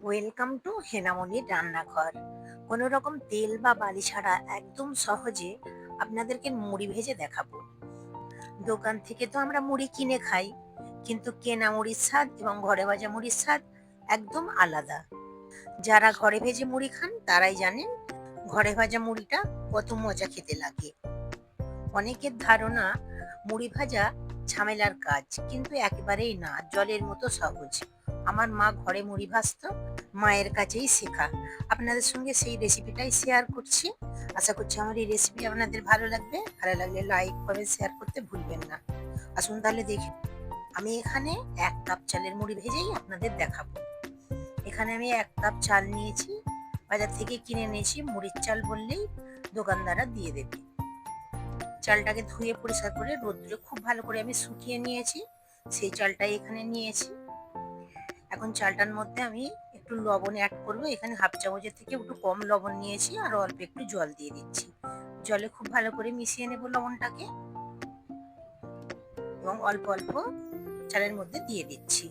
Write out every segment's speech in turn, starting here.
Welcome to হেনামনির রান্নাঘর। কোনো রকম তেল বা বালি ছাড়া একদম সহজে আপনাদেরকে মুড়ি ভেজে দেখাবো। দোকান থেকে তো আমরা মুড়ি কিনে খাই, কিন্তু কেনা মুড়ির স্বাদ এবং ঘরে ভাজা মুড়ির স্বাদ একদম আলাদা। যারা ঘরে ভেজে মুড়ি খান তারাই জানেন ঘরে ভাজা মুড়িটা কত মজা খেতে লাগে। অনেকের ধারণা মুড়ি ভাজা ঝামেলার কাজ, কিন্তু একেবারেই না, জলের মতো সহজ। আমার মা ঘরে মুড়ি ভাজতো, মায়ের কাছেই শেখা। আপনাদের সঙ্গে সেই রেসিপিটাই শেয়ার করছি। আশা করছি আমার এই রেসিপি আপনাদের ভালো লাগবে। ভালো লাগলে লাইক কমেন্ট শেয়ার করতে ভুলবেন না। আসুন তাহলে দেখি। আমি এখানে 1 কাপ চালের মুড়ি ভেজেই আপনাদের দেখাবো। এখানে আমি 1 কাপ চাল নিয়েছি, বাজার থেকে কিনে নিয়েছি। মুড়ির চাল বললেই দোকানদাররা দিয়ে দেবে। চালটাকে ধুয়ে পরিষ্কার করে রোদ্দুরে খুব ভালো করে আমি শুকিয়ে নিয়েছি। সেই চালটাই এখানে নিয়েছি। এখন চালটার মধ্যে আমি একটু লবণ অ্যাড করব। এখানে হাফ চামচের থেকে একটু কম লবণ নিয়েছি, আর অল্প একটু জল দিয়ে দিচ্ছি। জলে খুব ভালো করে মিশিয়ে নেব লবণটাকে, এবং অল্প অল্প চালের মধ্যে দিয়ে দিচ্ছি,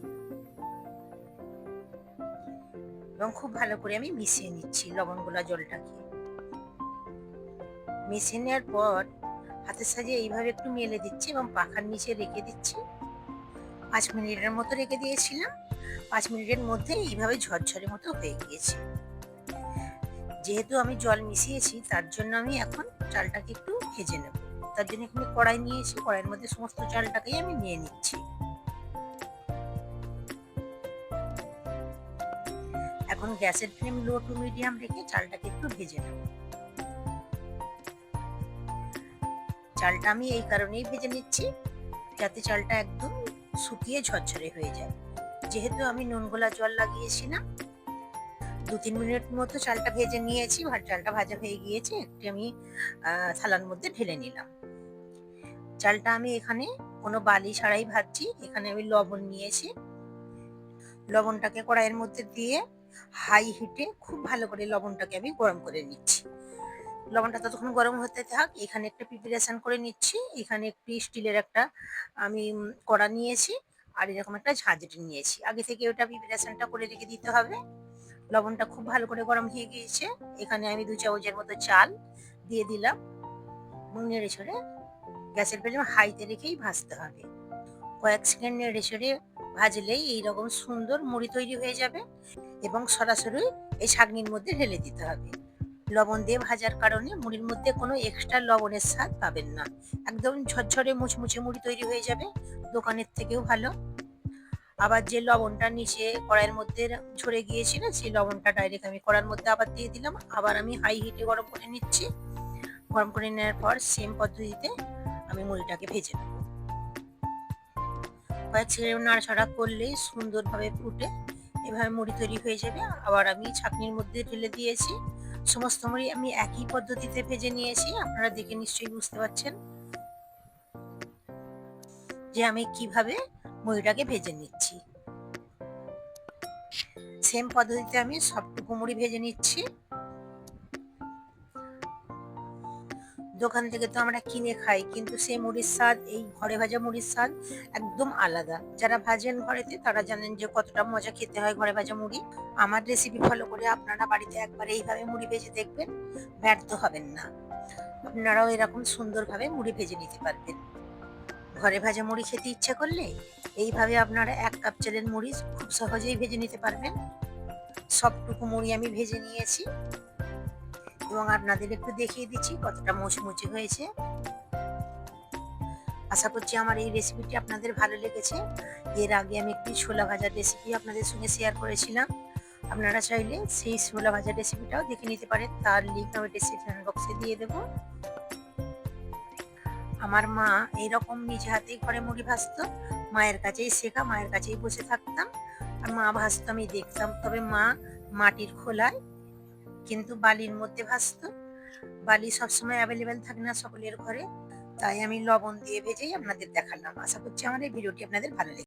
এবং খুব ভালো করে আমি মিশিয়ে নিচ্ছি লবণগুলা জলটাকে। মিশিয়ে নেওয়ার পর হাতের সাহায্যে এইভাবে একটু মেলে দিচ্ছি এবং পাখার নিচে রেখে দিচ্ছি। 5 মিনিটের মতো রেখে দিয়েছিলাম। 5 মিনিটের মধ্যে এইভাবে ঝরঝরে মতো হয়ে গিয়েছে। যেহেতু আমি জল মিশিয়েছি, তার জন্য আমি এখন চালটাকে একটু ভেজে নেব। তার জন্য এখানে কড়াই নিয়েছি, কড়াইয়ের মধ্যে সমস্ত চালটাকেই আমি নিয়ে নিচ্ছি। এখন গ্যাসের ফ্লেম লো টু মিডিয়াম রেখে চালটাকে একটু ভেজে নেব। চালটা আমি এই কারণেই ভেজে নিচ্ছি, যাতে চালটা একদম শুকিয়ে ঝরঝরে হয়ে যায়। যেহেতু আমি নুন গোলা জল লাগিয়েছিলাম, 2-3 মিনিট মতো চালটা ভেজে নিয়েছি। চালটা ভাজা হয়ে গিয়েছে। একটু আমি থালার মধ্যে ঢেলে নিলাম। চালটা আমি এখানে কোনো বালি ছাড়াই ভাজছি। এখানে আমি লবণ নিয়েছি। লবণটাকে কড়াইয়ের মধ্যে দিয়ে হাই হিটে খুব ভালো করে লবণটাকে আমি গরম করে নিচ্ছি। লবণটা ততক্ষণ গরম হতে থাক। এখানে একটা প্রিপারেশন করে নিচ্ছি। এখানে একটি স্টিলের একটা আমি কড়া নিয়েছি, আর এরকম একটা ঝাঁঝরি নিয়েছি। আগে থেকে ওটা প্রিপারেশনটা করে রেখে দিতে হবে। লবণটা খুব ভালো করে গরম হয়ে গিয়েছে। এখানে আমি 2 চামচের মতো চাল দিয়ে দিলাম, এবং নেড়ে ছেড়ে গ্যাসের ফ্লেম হাইতে রেখেই ভাজতে হবে। কয়েক সেকেন্ড নেড়ে ছেড়ে ভাজলেই এইরকম সুন্দর মুড়ি তৈরি হয়ে যাবে, এবং সরাসরি এই ছাঁকনির মধ্যে ঢেলে দিতে হবে। লবণ দিয়ে ভাজার কারণে মুড়ির মধ্যে কোনো এক্সট্রা লবণের স্বাদ পাবেন না। একদম ঝরঝরে মুচমুচে মুড়ি তৈরি হয়ে যাবে, দোকানের থেকেও ভালো। আবার যে লবণটা নিচে কড়াইয়ের মধ্যে ঝরে গিয়েছিল, সেই লবণটা ডাইরেক্ট আমি কড়ার মধ্যে আবার দিয়ে দিলাম। আবার আমি হাই হিটে গরম করে নিচ্ছি। গরম করে নেওয়ার পর সেম পদ্ধতিতে আমি মুড়িটাকে ভেজে নেব। কয়েক সেকেন্ড নাড়াচাড়া করলেই সুন্দরভাবে ফুটে এভাবে মুড়ি তৈরি হয়ে যাবে। আবার আমি ছাঁকনির মধ্যে ঢেলে দিয়েছি। সমস্ত মুড়ি আমি একই পদ্ধতিতে ভেজে নিয়েছি। আপনারা দেখে নিশ্চয়ই বুঝতে পারছেন যে আমি কিভাবে মুড়িটাকে ভেজে নিচ্ছি। সেম পদ্ধতিতে আমি সবটুকু মুড়ি ভেজে নিচ্ছি। দোকান থেকে তো আমরা কিনে খাই, কিন্তু সেই মুড়ির স্বাদ, এই ঘরে ভাজা মুড়ির স্বাদ একদম আলাদা। যারা ভাজেন ঘরেতে তারা জানেন যে কতটা মজা খেতে হয় ঘরে ভাজা মুড়ি। আমার রেসিপি ফলো করে আপনারা বাড়িতে একবার এইভাবে মুড়ি ভেজে দেখবেন, ব্যর্থ হবেন না। আপনারাও এরকম সুন্দরভাবে মুড়ি ভেজে নিতে পারবেন। ঘরে ভাজা মুড়ি খেতে ইচ্ছা করলে এইভাবে আপনারা 1 কাপ চালের মুড়ি খুব সহজেই ভেজে নিতে পারবেন। সবটুকু মুড়ি আমি ভেজে নিয়েছি, এবং আপনাদের একটু দেখিয়ে দিচ্ছি কতটা মুচমুচে হয়েছে। আশা করছি আমার এই রেসিপিটি আপনাদের ভালো লেগেছে। এর আগে আমি একটি ছোলা ভাজার রেসিপি আপনাদের সঙ্গে শেয়ার করেছিলাম। আপনারা চাইলে সেই ছোলা ভাজার রেসিপিটাও দেখে নিতে পারেন। তার লিঙ্ক আমি ডেসক্রিপশন বক্সে দিয়ে দেবো। আমার মা এইরকম নিজে হাতেই ঘরে মুড়ি ভাজতো। মায়ের কাছেই শেখা, মায়ের কাছেই বসে থাকতাম আর মা ভাজতো, আমি দেখতাম। তবে মা মাটির খোলায়, কিন্তু বালির মধ্যে ভাজতো। বালি সবসময় অ্যাভেলেবেল থাকে না সকলের ঘরে, তাই আমি লবণ দিয়ে ভেজেই আপনাদের দেখালাম। আশা করছি আমার এই ভিডিওটি আপনাদের ভালো লেগেছে।